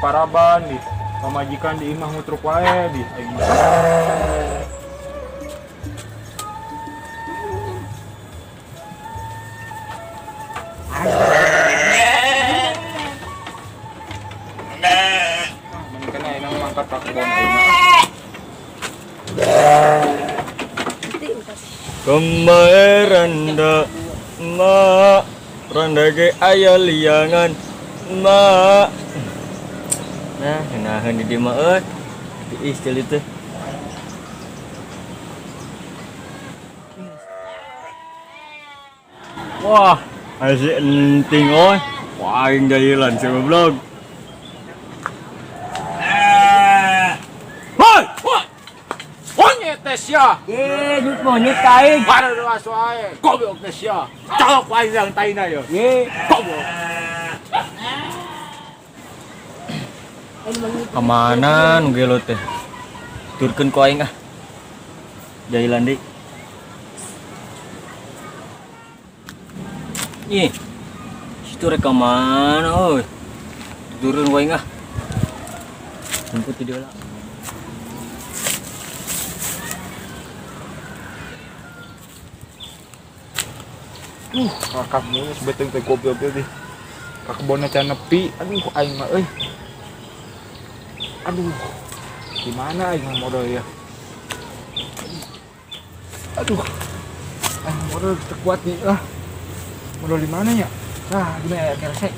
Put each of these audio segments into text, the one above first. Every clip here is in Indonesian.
paraban di pamajikan di imah ngutruk wae di aing mah. Mending aing mangkat ka kebon aing mah. Kemeranda mak randa ge aya liangan mak. Nah, nahan di dieu mah euy. Tiis teh teh. Wah, asik enting oi. Wah, aing jailan sebeblog. Hoi! Hoi! Monyet teh sia. Nyut monyet kaing. Baru dua soae. Goblok teh sia. Colok wae yang taina ya. Goblok. Kemana nu gelo teh? Turkeun ku aing ah. Jailan deui. Ih. Situ rek kemana euy? Turun ku aing ah. Jemput di dieu lah. Kakak mulus beteng teh goblok teh. Ka kebonna can nepi. Aduh aing mah euy. Aduh. Gimana aing modal ya? Aduh. Modal terkuat nih ah. Modal di mana ya? Nah, gimana ya kira saya?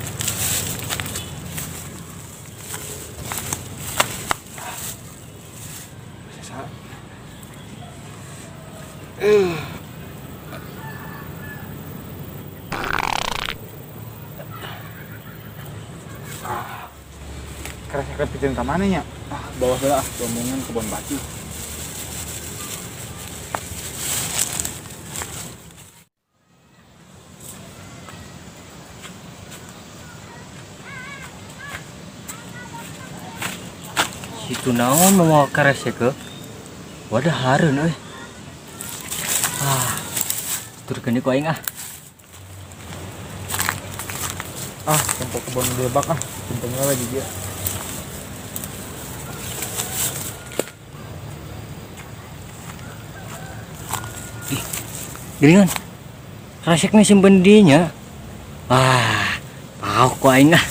Kerasa kepikiran ke mana ya? Bawa saya rombongan kebon batu. Situ naon mau karese ke? Wadah hareun euy. Turkeun ku aing ah. Tempat kebon lebak Tempatnya lagi dia. Geringan. Raseknya simpen dinya. Pau ku aing ah.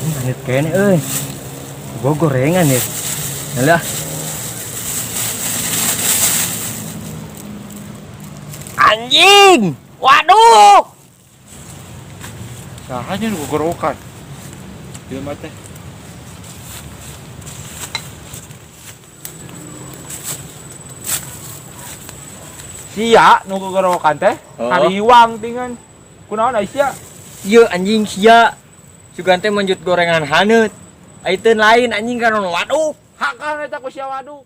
Ini kene euy. Gua gorengan ya. Alah. Anjing. Waduh. Sahanya nu gorokan. Dia mah teh. Sia nu gorokan teh. Haliwang tingan. Kunaon aya sia? Ieu anjing sia. Sugan teh manjut gorengan haneut. Aiteun lain anjing kana waduk. Hakan eta ku sia waduk.